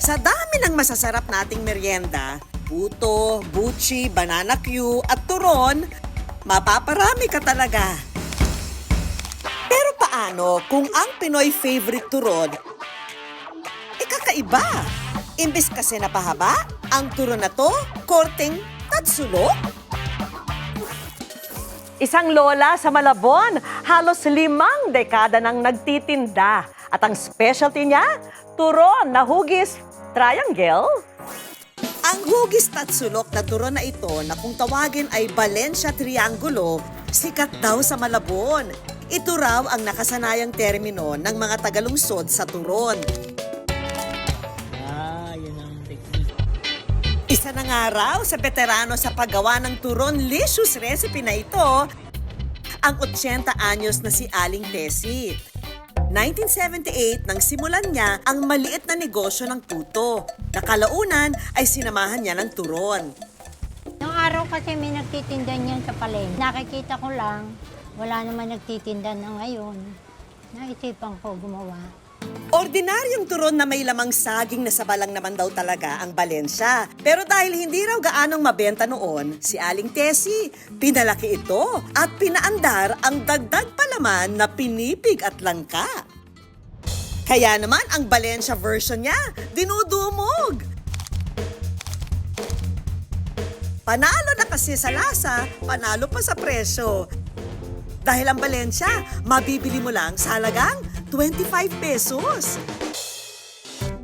Sa dami ng masasarap nating merienda, puto, buchi, banana Q at turon, mapaparami ka talaga. Pero paano kung ang Pinoy favorite turon, kakaiba? Imbes kasi napahaba, ang turon na to, korteng tatsulok? Isang lola sa Malabon, halos 5 dekada nang nagtitinda. At ang specialty niya, turon na hugis triangle. Ang hugis tatsulok na turon na ito na kung tawagin ay Valencia Triangulo, sikat daw sa Malabon. Ito raw ang nakasanayang termino ng mga tagalungsod sa turon. Yan ang technique. Isa na nga raw sa veterano sa paggawa ng turon-licious recipe na ito, ang 80 anyos na si Aling Tessie. 1978 nang simulan niya ang maliit na negosyo ng puto. Nakalaunan ay sinamahan niya ng turon. Noong araw kasi may nagtitinda niyan sa palengke. Nakikita ko lang, wala naman nagtitinda na ngayon. Naisipan ko gumawa. Ordinaryong turon na may lamang saging na sabalang naman daw talaga ang Valencia. Pero dahil hindi raw gaanong mabenta noon, si Aling Tessie, pinalaki ito at pinaandar ang dagdag palaman na pinipig at langka. Kaya naman ang Valencia version niya, dinudumog. Panalo na kasi sa lasa, panalo pa sa presyo. Dahil ang Valencia, mabibili mo lang sa halagang 25 pesos.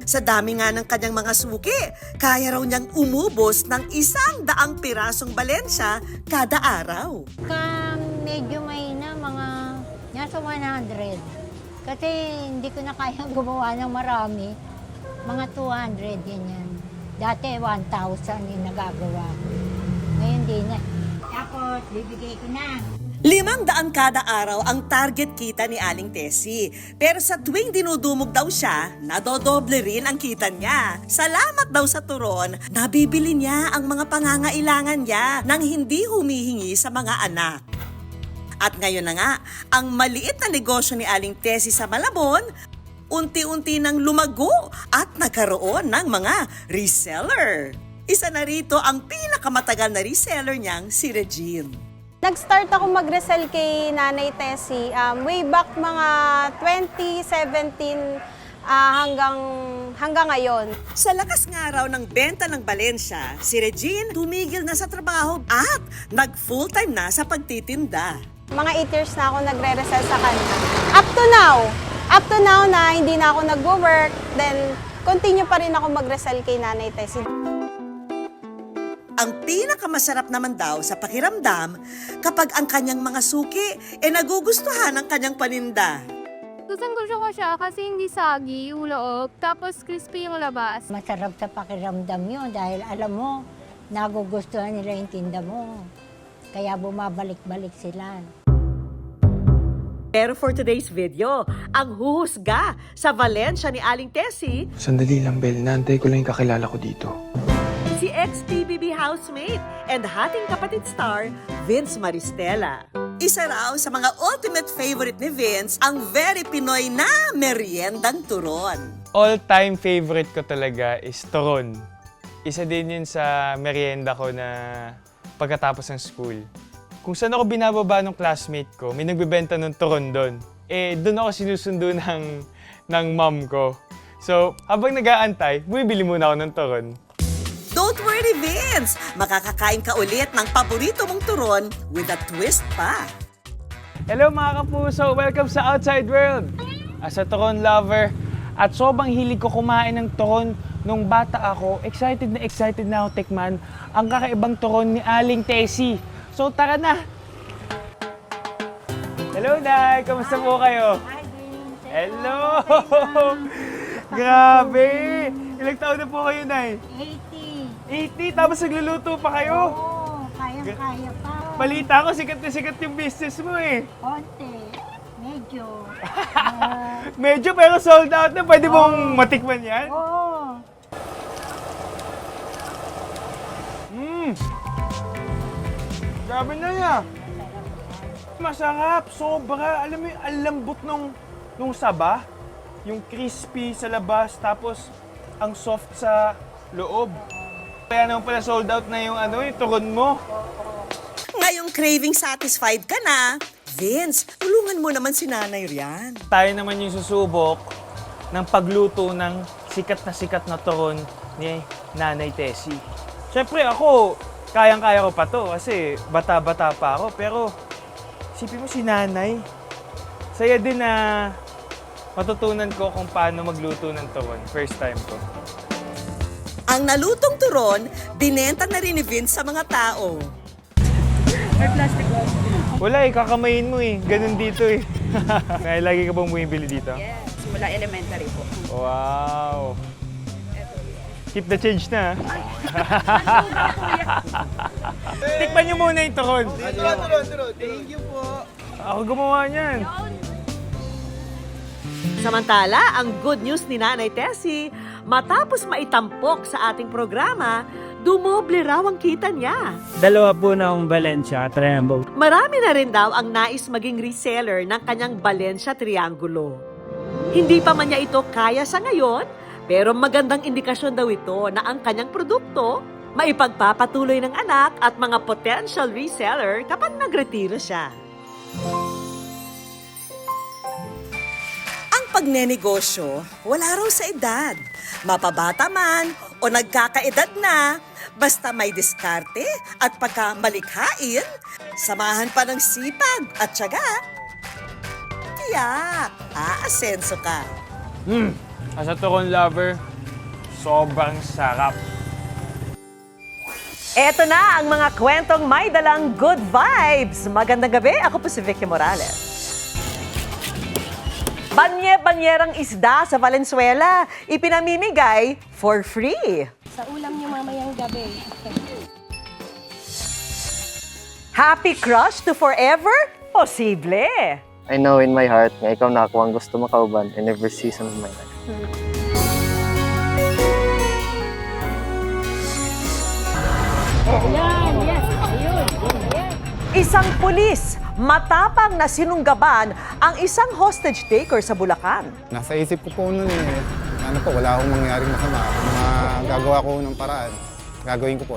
Sa dami nga ng kanyang mga suki, kaya raw niyang umubos ng 100 pirasong Valencia kada araw. Medyo may na mga nasa 100. Kasi hindi ko na kayang gumawa ng marami. Mga 200 ganyan. Dati 1,000 yung nagagawa ko. Ngayon di na. Tapos bibigay ko na. 500 kada araw ang target kita ni Aling Tessie. Pero sa tuwing dinudumog daw siya, nadodoble rin ang kita niya. Salamat daw sa turon, nabibili niya ang mga pangangailangan niya nang hindi humihingi sa mga anak. At ngayon na nga, ang maliit na negosyo ni Aling Tessie sa Malabon, unti-unti nang lumago at nagkaroon ng mga reseller. Isa na rito ang pinakamatagal na reseller niyang si Regine. Nag-start ako mag-resell kay Nanay Tessie way back mga 2017 hanggang ngayon. Sa lakas nga raw ng benta ng Valencia, si Regine tumigil na sa trabaho at nag-full-time na sa pagtitinda. Mga 8 years na ako nagre-resell sa kanya. Up to now na hindi na ako nag-work, then continue pa rin ako mag-resell kay Nanay Tessie. Ang pinakamasarap naman daw sa pakiramdam kapag ang kanyang mga suki nagugustuhan ng kanyang paninda. Gustong-gusto ko siya kasi hindi sagi yung loob, tapos crispy yung labas. Masarap sa pakiramdam yun dahil alam mo, nagugustuhan nila yung tinda mo. Kaya bumabalik-balik sila. Pero for today's video, ang huhusga sa Valencia ni Aling Tessie, Sandali lang, Bel. Naantay ko lang yung kakilala ko dito. si ex-TVB housemate and hating kapatid star, Vince Maristela. Isa raw sa mga ultimate favorite ni Vince ang very Pinoy na meriendang turon. All-time favorite ko talaga is turon. Isa din yun sa merienda ko na pagkatapos ng school. Kung saan ako binababa ng classmate ko, may nagbebenta ng turon doon. Doon ako sinusundo ng mom ko. So, habang nag-aantay, bumibili muna ako ng turon. Don't worry, Vince! Makakakain ka ulit ng paborito mong turon with a twist pa. Hello mga kapuso! Welcome sa Outside World! As a turon lover, at sobrang hilig ko kumain ng turon nung bata ako, excited na ako tikman ang kakaibang turon ni Aling Tessie. So tara na! Hello, Nay! Kamusta po kayo? Hello! Grabe! Ilang taon na po kayo, Nay? 80, tapos nagluluto pa kayo? Oo, kaya pa. Balita ko, sikat na sikat yung business mo eh. Konti, medyo. Medyo pero sold out na. Pwede mong matikman yan? Oo. Grabe na yan. Masarap, sobra. Alam mo yung lambot nung saba. Yung crispy sa labas, tapos ang soft sa loob. Kaya naman pala sold out na yung yung turon mo. Ngayong craving satisfied ka na, Vince, tulungan mo naman si Nanay Rian. Tayo naman yung susubok ng pagluto ng sikat na turon ni Nanay Tessie. Siyempre ako, kayang-kaya ko pa to kasi bata-bata pa ako. Pero isipin mo si Nanay, saya din na matutunan ko kung paano magluto ng turon. First time ko. Ang nalutong turon, binenta na rin ni Vince sa mga tao. Wala kakamayin mo Ganun dito Kaya lagi ka bang bumibili dito? Yes, mula elementary po. Wow! Keep the change na. Tikman niyo muna yung turon. Turon. Thank you po. Ako gumawa niyan. Samantala, ang good news ni Nanay Tessie, matapos maitampok sa ating programa, dumoble raw ang kita niya. Dalawa po na akong Valencia Triangle. Marami na rin daw ang nais maging reseller ng kanyang Valencia Triangulo. Hindi pa man niya ito kaya sa ngayon, pero magandang indikasyon daw ito na ang kanyang produkto maipagpapatuloy ng anak at mga potential reseller kapag nagretiro siya. Ang pagnenegosyo, wala raw sa edad. Mapabata man o nagkakaedad na, basta may diskarte at pagkamalikhain, samahan pa ng sipag at tiyaga. Tiyak, aasenso ka. As a turon lover, sobrang sarap. Eto na ang mga kwentong may dalang good vibes. Magandang gabi, ako po si Vicky Morales. Banye-banyerang isda sa Valenzuela, ipinamimigay for free. Sa ulam niyo mamayang gabi. Happy crush to forever? Posible! I know in my heart na ikaw na ako ang gusto makauban in every season of my life. Yan, yes, ayun. Isang pulis, matapang na sinunggaban ang isang hostage taker sa Bulacan. Nasa isip ko po noon wala akong mangyaring masama. Gagawa ko ng paraan. Gagawin ko po.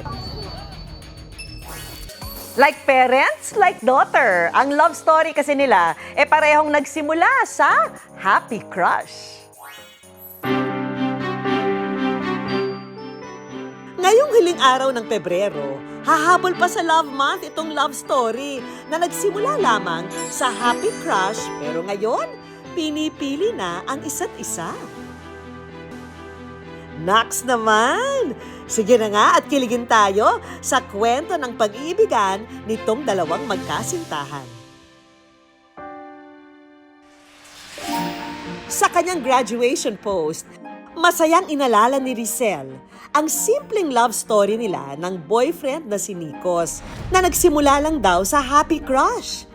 Like parents, like daughter. Ang love story kasi nila, parehong nagsimula sa happy crush. Ngayong huling araw ng Pebrero, hahabol pa sa Love Month itong love story na nagsimula lamang sa happy crush pero ngayon, pinipili na ang isa't isa. Next naman! Sige na nga at kiligin tayo sa kwento ng pag-iibigan nitong dalawang magkasintahan. Sa kanyang graduation post, masayang inalala ni Rizel ang simpleng love story nila ng boyfriend na si Nikos na nagsimula lang daw sa happy crush.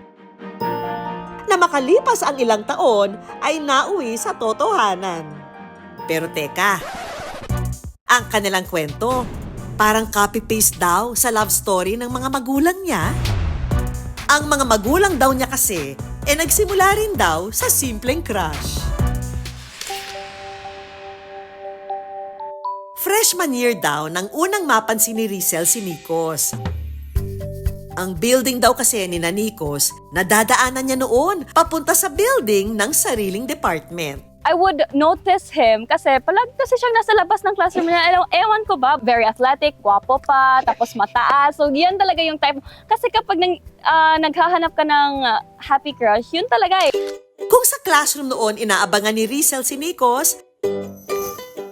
Na makalipas ang ilang taon ay nauwi sa totohanan. Pero teka, ang kanilang kwento parang copy-paste daw sa love story ng mga magulang niya. Ang mga magulang daw niya kasi nagsimula rin daw sa simpleng crush. Freshman year daw nang unang mapansin ni Rizel si Nikos. Ang building daw kasi ni Nikos, nadadaanan niya noon papunta sa building ng sariling department. I would notice him kasi palagi kasi siyang nasa labas ng classroom niya. Ewan ko ba, very athletic, gwapo pa, tapos mataas. So yan talaga yung type. Kasi kapag naghahanap ka ng happy crush, yun talaga eh. Kung sa classroom noon inaabangan ni Rizel si Nikos,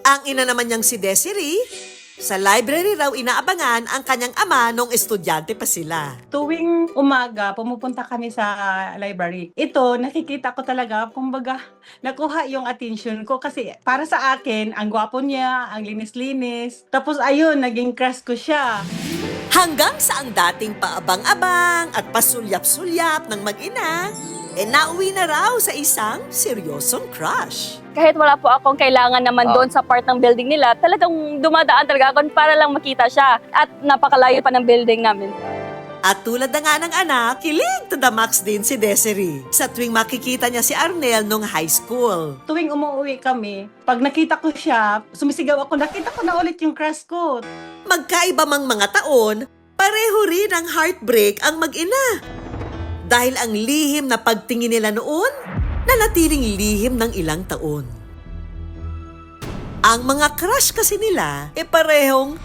ang ina naman niyang si Desiree, sa library raw inaabangan ang kanyang ama nung estudyante pa sila. Tuwing umaga, pumupunta kami sa library. Ito, nakikita ko talaga, kumbaga, nakuha yung attention ko kasi para sa akin, ang gwapo niya, ang linis-linis. Tapos ayun, naging crush ko siya. Hanggang sa ang dating paabang-abang at pasulyap-sulyap ng mag-ina, nauwi na raw sa isang seryosong crush. Kahit wala po akong kailangan naman doon sa part ng building nila, talagang dumadaan talaga ako para lang makita siya. At napakalayo pa ng building namin. At tulad na nga ng anak, kilig to the max din si Desiree sa tuwing makikita niya si Arnel nung high school. Tuwing umuwi kami, pag nakita ko siya, sumisigaw ako, nakita ko na ulit yung crush ko. Magkaiba mang mga taon, pareho rin ang heartbreak ang mag-ina. Dahil ang lihim na pagtingin nila noon, nanatiling lihim ng ilang taon. Ang mga crush kasi nila, parehong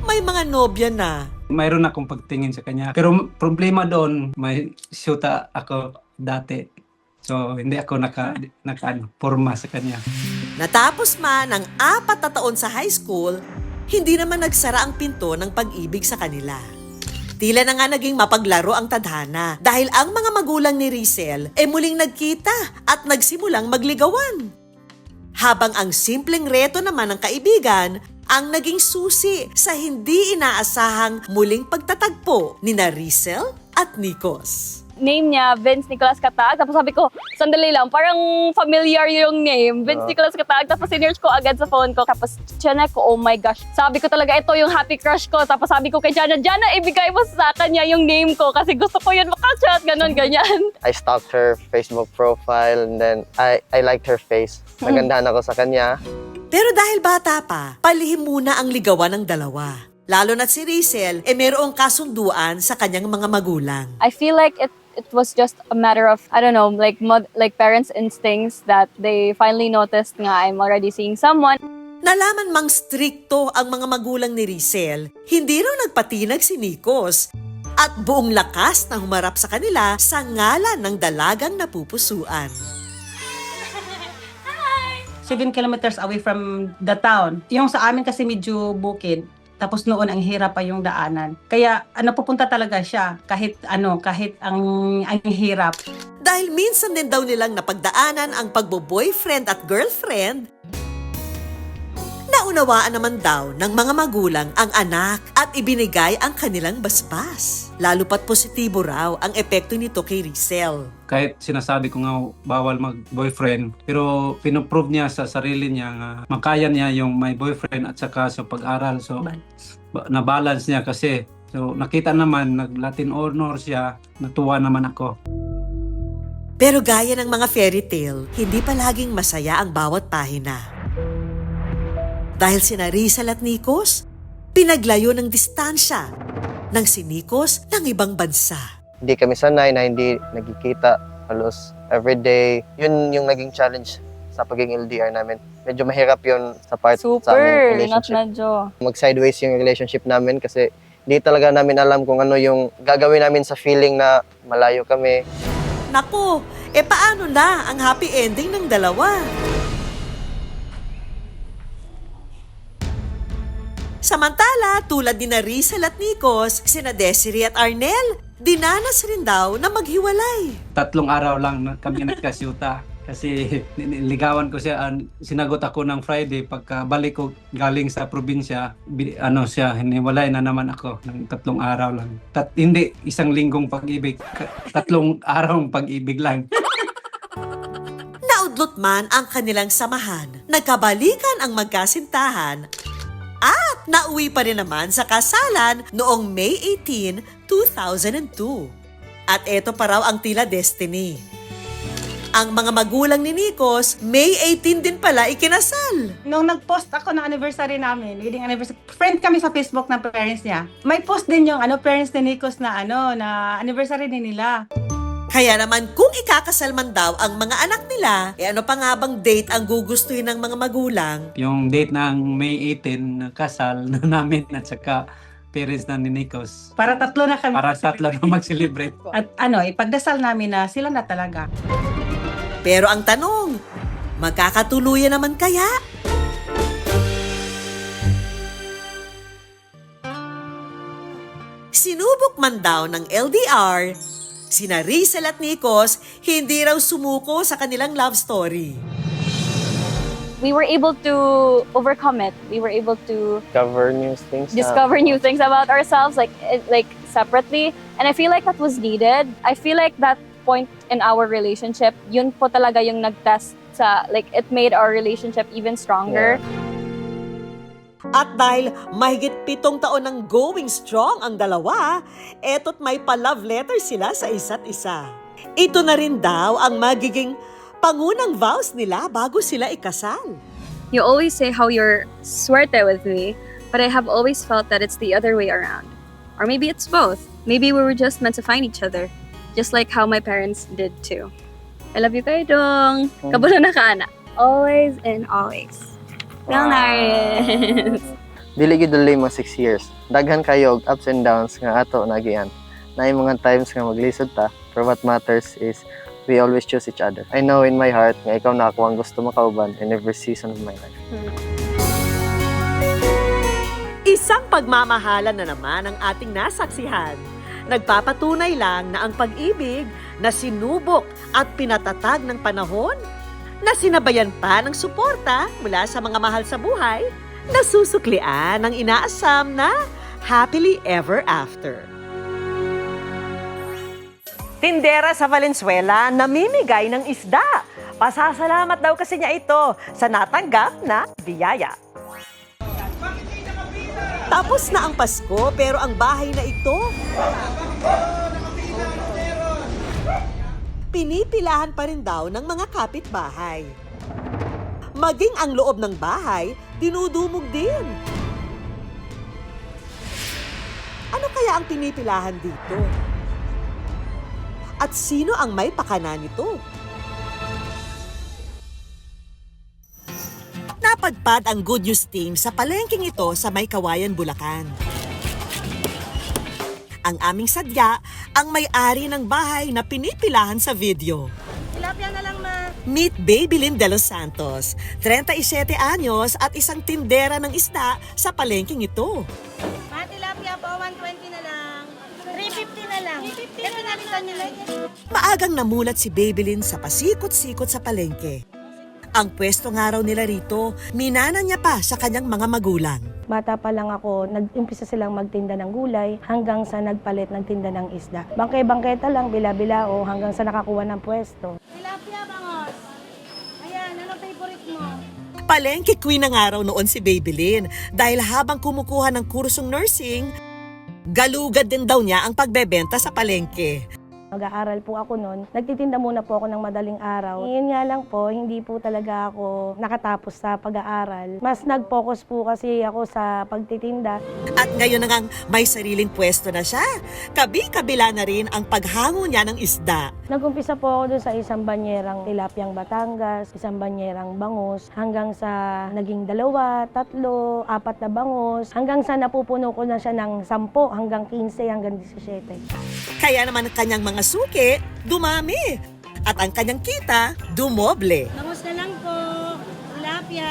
may mga nobya na. Mayroon akong pagtingin sa kanya. Pero problema doon, may syuta ako dati. So, hindi ako forma sa kanya. Natapos man ang 4 na taon sa high school, hindi naman nagsara ang pinto ng pag-ibig sa kanila. Tila na nga naging mapaglaro ang tadhana dahil ang mga magulang ni Rizel muling nagkita at nagsimulang magligawan. Habang ang simpleng reto naman ng kaibigan ang naging susi sa hindi inaasahang muling pagtatagpo ni Rizel at Nikos. Name niya, Vince Nicolas Catag. Tapos sabi ko, sandali lang, parang familiar yung name. Vince Nicolas Catag. Tapos sinearch ko agad sa phone ko. Tapos chinek ko, oh my gosh. Sabi ko talaga, ito yung happy crush ko. Tapos sabi ko kay Jana, ibigay mo sa kanya yung name ko kasi gusto ko yun makachat, ganon, ganyan. I stalked her Facebook profile and then I liked her face. Nagandahan ako sa kanya. Pero dahil bata pa, palihim muna ang ligawan ng dalawa. Lalo na't si Rizel, mayroong kasunduan sa kanyang mga magulang. I feel like it was just a matter of, I don't know, like parents' instincts that they finally noticed nga I'm already seeing someone. Nalaman mang strikto ang mga magulang ni Rizel, hindi raw nagpatinag si Nikos at buong lakas na humarap sa kanila sa ngalan ng dalagang napupusuan. 7 kilometers away from the town. Yung sa amin kasi medyo bukid. Tapos noon ang hirap pa yung daanan. Kaya pupunta talaga siya kahit ang hirap. Dahil minsan din daw nilang napagdaanan ang pagbo-boyfriend at girlfriend, naunawaan naman daw ng mga magulang ang anak at ibinigay ang kanilang basbas. Lalo pat positibo raw ang epekto nito kay Rizel. Kahit sinasabi ko nga bawal mag-boyfriend, pero pinoprove niya sa sarili niya nga makaya niya yung may boyfriend at saka sa pag-aral. So, na-balance niya kasi. So, nakita naman, nag-Latin honor siya, natuwa naman ako. Pero gaya ng mga fairy tale, hindi palaging masaya ang bawat pahina. Dahil sina Rizel at Nikos, pinaglayo ng distansya ng si Nikos ng ibang bansa. Hindi kami sanay na hindi nagkikita halos everyday. Yun yung naging challenge sa pagiging LDR namin. Medyo mahirap yun sa part sa aming relationship. Mag-sideways yung relationship namin kasi di talaga namin alam kung ano yung gagawin namin sa feeling na malayo kami. Naku, paano na ang happy ending ng dalawa? Samantala, tulad ni Rizel at Nikos, sina Desiree at Arnel, dinanas rin daw na maghiwalay. 3 araw lang na kami nagkasyuta. Kasi niligawan ko siya, sinagot ako ng Friday. Pagkabalik ko galing sa probinsya, hiniwalay na naman ako ng 3 araw lang. Hindi 1 linggong pag-ibig, 3 arawng pag-ibig lang. Naudlot man ang kanilang samahan, nagkabalikan ang magkasintahan, at nauwi pa rin naman sa kasalan noong May 18, 2002. At eto pa raw ang tila destiny. Ang mga magulang ni Nikos, May 18 din pala ikinasal. Nung nag-post ako ng anniversary namin, wedding anniversary, friend kami sa Facebook ng parents niya. May post din yung parents ni Nikos na na anniversary din nila. Kaya naman kung ikakasal man daw ang mga anak nila, ano pa nga bang date ang gugustuhin ng mga magulang? Yung date ng May 18 na kasal na namin at saka parents na ni Nikos. Para 3 na kami. Para 3 na mag-celebrate. At ipagdasal namin na sila na talaga. Pero ang tanong, magkakatuluyan naman kaya? Sinubok man daw ng LDR, sina Rizel at Nikos hindi raw sumuko sa kanilang love story. We were able to overcome it. We were able to Discover new things about ourselves, like separately. And I feel like that was needed. I feel like that point in our relationship, yun po talaga yung nag-test sa, it made our relationship even stronger. Yeah. At dahil mahigit 7 taon ng going strong ang dalawa, eto't may pa-love letter sila sa isa't isa. Ito na rin daw ang magiging pangunang vows nila bago sila ikasal. You always say how you're suerte with me, but I have always felt that it's the other way around. Or maybe it's both. Maybe we were just meant to find each other, just like how my parents did too. I love you kayo dong. Kabulo na ka, ana. Always and always. Well, Naris. Dili gid dali mga 6 years. Daghan kayo og ups and downs nga ato nagian. Naay mga times nga maglisod ta, but what matters is we always choose each other. I know in my heart nga ikaw na ako ang gusto makauban in every season of my life. Isang pagmamahalan na naman ang ating nasaksihan. Nagpapatunay lang na ang pag-ibig na sinubok at pinatatag ng panahon, na sinabayan pa ng suporta mula sa mga mahal sa buhay, nasusuklian ng inaasam na happily ever after. Tindera sa Valenzuela namimigay ng isda. Pasasalamat daw kasi niya ito sa natanggap na biyaya. Tapos na ang Pasko pero ang bahay na ito, pinipilahan pa rin daw ng mga kapitbahay. Maging ang loob ng bahay, dinudumog din. Ano kaya ang pinipilahan dito? At sino ang may pakana nito? Napadpad ang Good News team sa palengking ito sa May Kawayan, Bulacan. Ang aming sadya, ang may-ari ng bahay na pinipilahan sa video. Tilapia na lang, ma. Meet Babylin de los Santos, 37 anyos at isang tindera ng isda sa palengking ito. Ma, tilapia po, 120 na lang. 350 na lang. 350 na lang. Maagang namulat si Babylin sa pasikot-sikot sa palengke. Ang pwesto nga raw nila rito, minana niya pa sa kanyang mga magulang. Bata pa lang ako, nag-umpisa silang magtinda ng gulay hanggang sa nagpalit ng tinda ng isda. Bangkay-bangketa lang, bila-bilao hanggang sa nakakuha ng pwesto. Tilapia, bangos. Ayan, ano favorite mo? Palengke queen na nga raw noon si Babylin dahil habang kumukuha ng kursong nursing, galugad din daw niya ang pagbebenta sa palengke. Mag-aaral po ako noon. Nagtitinda muna po ako ng madaling araw. Yun nga lang po, hindi po talaga ako nakatapos sa pag-aaral. Mas nag-focus po kasi ako sa pagtitinda. At ngayon na ngang may sariling pwesto na siya. Kabi-kabila na rin ang paghango niya ng isda. Nag-umpisa po ako doon sa isang banyerang tilapyang Batangas, isang banyerang bangus, hanggang sa naging 2, 3, 4 na bangus, hanggang sa napupuno ko na siya ng 10, hanggang 15, hanggang 17. Kaya naman ang kanyang mga suki, dumami. At ang kanyang kita, dumoble. Bangus na lang po. Tilapia.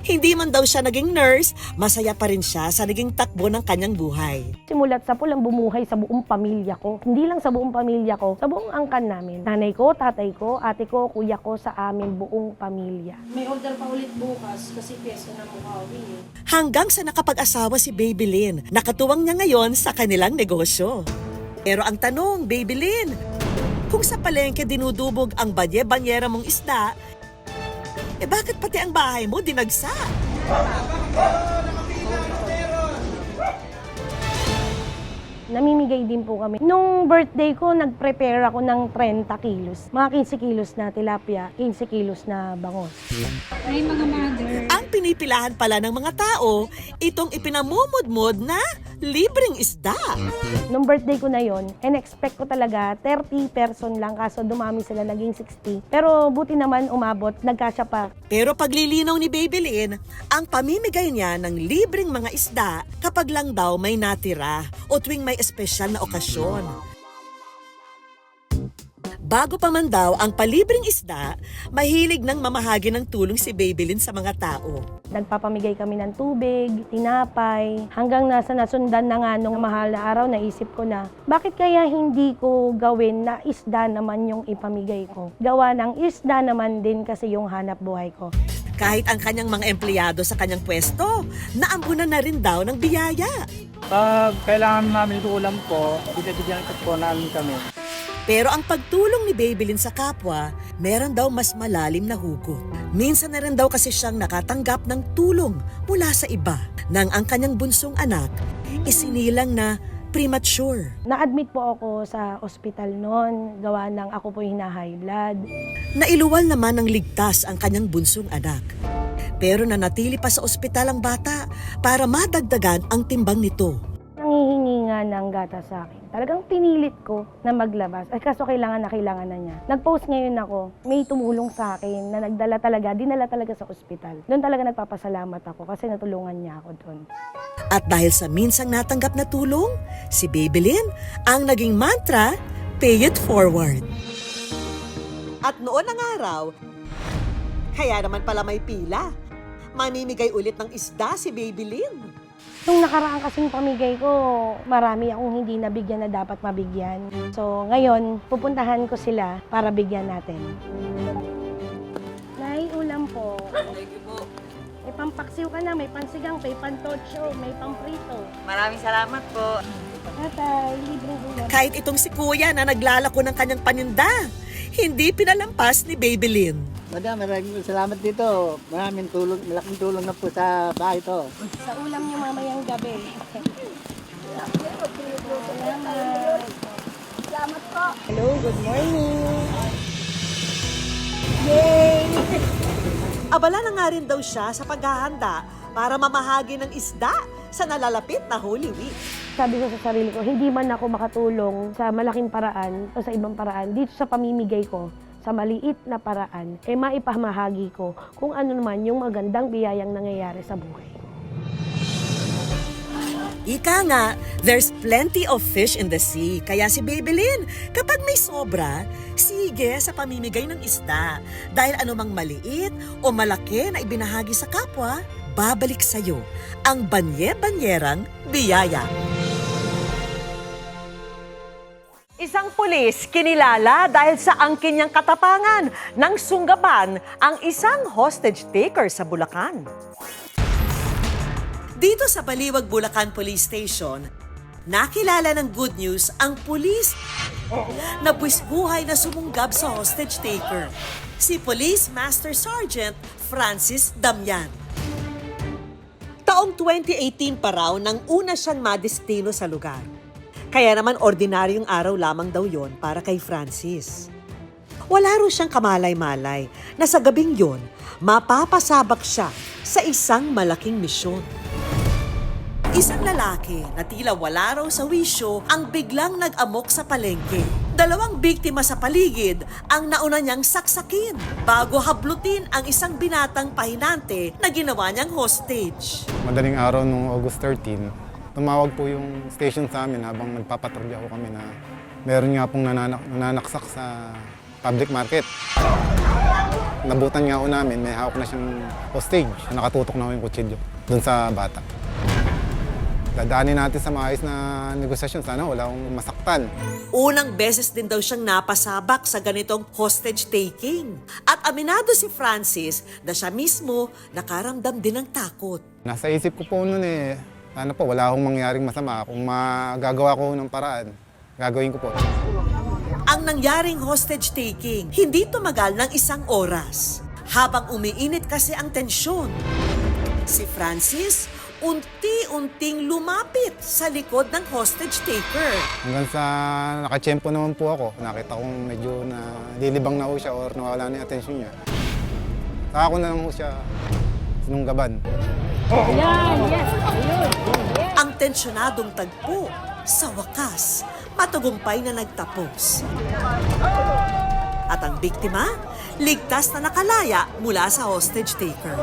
Hindi man daw siya naging nurse, masaya pa rin siya sa naging takbo ng kanyang buhay. Simulat sa pulang bumuhay sa buong pamilya ko. Hindi lang sa buong pamilya ko, sa buong angkan namin. Nanay ko, tatay ko, ate ko, kuya ko, sa amin buong pamilya. May order pa ulit bukas kasi pesa na Bukawi eh. Hanggang sa nakapag-asawa si Babylin, nakatuwang niya ngayon sa kanilang negosyo. Pero ang tanong, Babylin, kung sa palengke dinudubog ang banye-banyera mong isda, bakit pati ang bahay mo dinagsa? Namimigay din po kami. Nung birthday ko, nag-prepare ako ng 30 kilos. Mga 15 kilos na tilapia, 15 kilos na bangus. Ay, mga mother. Ang pinipilahan pala ng mga tao, itong ipinamumudmod na libreng isda. Nung birthday ko na yon, in-expect ko talaga 30 person lang, kaso dumami sila, naging 60. Pero buti naman umabot, nagkasya pa. Pero paglilinaw ni Babylin, ang pamimigay niya ng libreng mga isda kapag lang daw may natira o tuwing may espesyal na okasyon. Bago pa man daw ang palibreng isda, mahilig ng mamahagi ng tulong si Babylin sa mga tao. Nagpapamigay kami ng tubig, tinapay, hanggang nasa nasundan na nga nung mahal na araw, naisip ko na, bakit kaya hindi ko gawin na isda naman yung ipamigay ko? Gawa ng isda naman din kasi yung hanap buhay ko. Kahit ang kanyang mga empleyado sa kanyang pwesto, naambunan na rin daw ng biyaya. Pag kailangan namin ito ulam po, binibigyan po namin kami. Pero ang pagtulong ni Babylin sa kapwa, meron daw mas malalim na hugot. Minsan na rin daw kasi siyang nakatanggap ng tulong mula sa iba nang ang kanyang bunsong anak isinilang na premature. Na-admit po ako sa ospital noon, gawa ng ako po hina-high blood. Nailuwal naman ng ligtas ang kanyang bunsong anak. Pero nanatili pa sa ospital ang bata para madagdagan ang timbang nito. Nangihingi nga ng gatas sa akin. Talagang pinilit ko na maglabas. Ay kaso kailangan na niya. Nag-post ngayon ako, may tumulong sa akin na dinala talaga sa ospital. Doon talaga nagpapasalamat ako kasi natulungan niya ako doon. At dahil sa minsang natanggap na tulong, si Babylin ang naging mantra, pay it forward. At noon ang araw, kaya naman pala may pila. Mamimigay ulit ng isda si Babylin. Nung nakaraan kasing pamigay ko, marami akong hindi nabigyan na dapat mabigyan. So ngayon, pupuntahan ko sila para bigyan natin. Nay, ulam po. Thank you po. May pampaksiw ka na, may pansigang, may pantocho, may pamprito. Maraming salamat po. Tatay, libreng ulam. Kahit itong si Kuya na naglalako ng kanyang paninda, hindi pinalampas ni Babylin. Madam, maraming salamat dito. Malaking tulong na po sa bahay to. Sa ulam niyo mamayang gabi. Salamat po. Hello, good morning. Abala na nga rin daw siya sa paghahanda para mamahagi ng isda sa nalalapit na Holy Week. Sabi ko sa sarili ko, hindi man ako makatulong sa malaking paraan o sa ibang paraan, dito sa pamimigay ko, sa maliit na paraan, maipamahagi ko kung ano naman yung magandang biyayang nangyayari sa buhay. Ika nga, there's plenty of fish in the sea. Kaya si Babylin, kapag may sobra, sige sa pamimigay ng isda. Dahil anumang maliit o malaki na ibinahagi sa kapwa, babalik sa'yo ang banye-banyerang biyaya. Isang pulis kinilala dahil sa angkin niyang katapangan ng sunggaban ang isang hostage taker sa Bulacan. Dito sa Baliwag, Bulacan Police Station, nakilala ng good news ang pulis na buwis-buhay na sumunggab sa hostage taker, si Police Master Sergeant Francis Damian. Taong 2018 pa raw nang una siyang madestino sa lugar. Kaya naman ordinaryong araw lamang daw yon para kay Francis. Wala ro siyang kamalay-malay na sa gabing yon, mapapasabak siya sa isang malaking misyon. Isang lalaki na tila wala raw sa wisyo ang biglang nag-amok sa palengke. 2 biktima sa paligid ang nauna niyang saksakin bago hablutin ang isang binatang pahinante na ginawa niyang hostage. Madaling araw noong August 13, tumawag po yung station sa amin habang nagpapatrolya ko kami na meron nga pong nananaksak sa public market. Nabutan nga ako namin, may hawak na siyang hostage. Nakatutok na yung kutsilyo doon sa bata. Dadaanin natin sa maayos na negosasyon. Sana wala akong masaktan. Unang beses din daw siyang napasabak sa ganitong hostage taking. At aminado si Francis na siya mismo nakaramdam din ng takot. Nasa isip ko po noon sana po wala akong mangyaring masama. Kung magagawa ko ng paraan, gagawin ko po. Ang nangyaring hostage taking, hindi tumagal ng 1 oras. Habang umiinit kasi ang tensyon, si Francis unti-unting lumapit sa likod ng hostage taker. Hanggang sa nakatsyempo naman po ako, nakita kong medyo nililibang na ho siya or nawala na yung atensyon niya. Saka ako na lang ho siya sinunggaban. Ang tensyonadong tagpo, sa wakas, matagumpay na nagtapos. At ang biktima, ligtas na nakalaya mula sa hostage taker.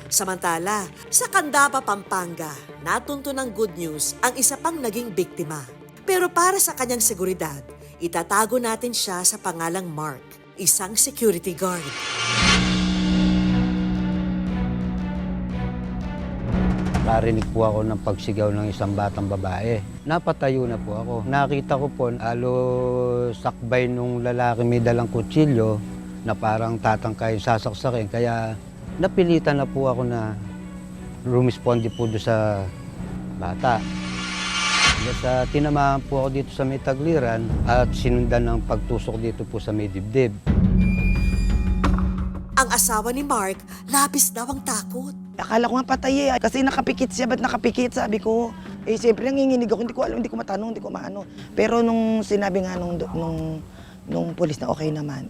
Samantala, sa Candaba, Pampanga, natunto ng good news ang isa pang naging biktima. Pero para sa kanyang seguridad, itatago natin siya sa pangalang Mark, isang security guard. Narinig po ako ng pagsigaw ng isang batang babae. Napatayo na po ako. Nakita ko po, sakbay nung lalaki may dalang kutsilyo na parang tatangkayin, sasaksakin. Kaya napilitan na po ako na rumisponde po doon sa bata. Sa tinamaan po ako dito sa may tagliran at sinundan ng pagtusok dito po sa may dibdib. Ang asawa ni Mark, labis daw ang takot. Akala ko nga patay eh. Kasi nakapikit siya. Ba't nakapikit? Sabi ko. Eh, siyempre nanginginig ako. Hindi ko alam, hindi ko matanong, hindi ko maano. Pero nung sinabi nga nung polis na okay naman.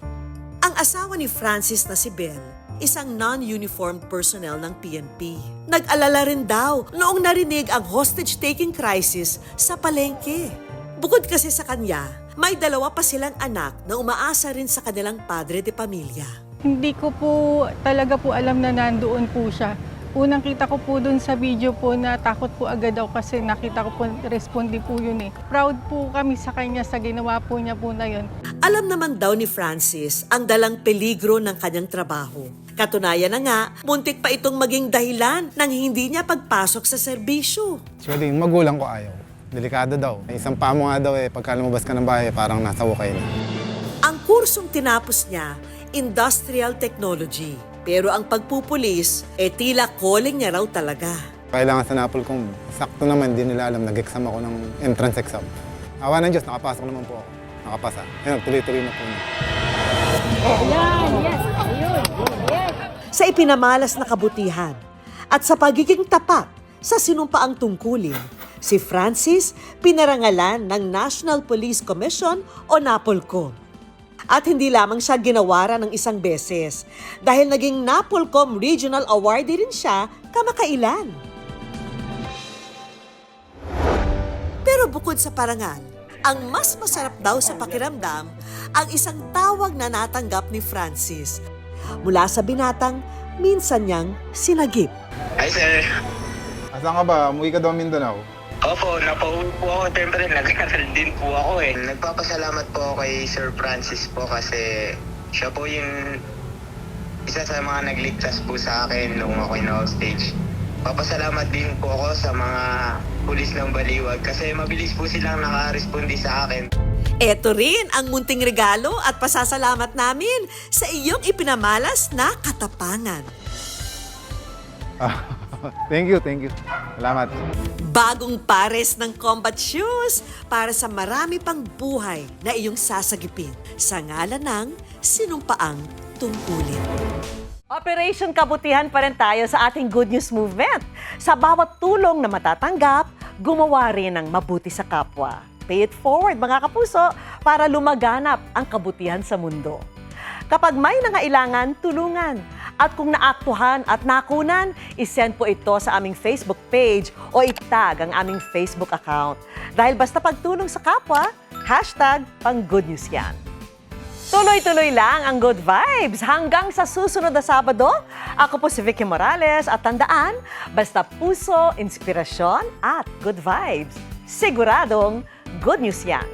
Ang asawa ni Francis na si Ben, isang non-uniformed personnel ng PNP. Nag-alala rin daw noong narinig ang hostage-taking crisis sa palengke. Bukod kasi sa kanya, may 2 pa silang anak na umaasa rin sa kanilang padre de pamilya. Hindi ko po talaga po alam na nandoon po siya. Unang kita ko po dun sa video po na takot po agad ako kasi nakita ko po responde po yun eh. Proud po kami sa kanya sa ginawa po niya po na yun. Alam naman daw ni Francis ang dalang peligro ng kanyang trabaho. Katunayan na nga, muntik pa itong maging dahilan ng hindi niya pagpasok sa serbisyo. Actually, yung magulang ko ayaw. Delikado daw. Isang paa mo nga daw pagka lumabas ka ng bahay, parang nasa ukay na. Ang kursong tinapos niya, Industrial Technology. Pero ang pagpupulis, tila calling niya raw talaga. Kailangan sa Napol kung sakto naman, di nila alam, nag-exam ako ng entrance exam. Awa ng Diyos, nakapasok naman po ako. Nakapasa. Ayun, tuloy-tuloy na po niya. Sa ipinamalas na kabutihan at sa pagiging tapat sa sinumpaang tungkulin, si Francis pinarangalan ng National Police Commission o NAPOLCOM. At hindi lamang siya ginawaran ng 1 beses dahil naging NAPOLCOM Regional Awardee rin siya kamakailan. Pero bukod sa parangal, ang mas masarap daw sa pakiramdam ang isang tawag na natanggap ni Francis mula sa binatang minsan niyang sinagip. Hi, sir. Asan ka ba? Umuwi ka daw Mindanao? Opo, napauwi po ako. Siyempre, nag-aral din po ako eh. Nagpapasalamat po ako kay Sir Francis po kasi siya po yung isa sa mga nagligtas po sa akin nung ako'y na-hostage. Papasalamat din po ako sa mga pulis ng Baliwag kasi mabilis po silang nakarespondi sa akin. Eto rin ang munting regalo at pasasalamat namin sa iyong ipinamalas na katapangan. Thank you, thank you. Salamat. Bagong pares ng combat shoes para sa marami pang buhay na iyong sasagipin sa ngalan ng sinumpaang tungkulin. Operation Kabutihan pa rin tayo sa ating Good News Movement. Sa bawat tulong na matatanggap, gumawa rin ng mabuti sa kapwa. Pay it forward mga kapuso para lumaganap ang kabutihan sa mundo. Kapag may nangailangan, tulungan. At kung naaktuhan at nakunan, isend po ito sa aming Facebook page o itag ang aming Facebook account. Dahil basta pagtulong sa kapwa, #pang-Good-News yan. Tuloy-tuloy lang ang good vibes hanggang sa susunod na Sabado. Ako po si Vicky Morales at tandaan, basta puso, inspirasyon at good vibes. Siguradong good news yan.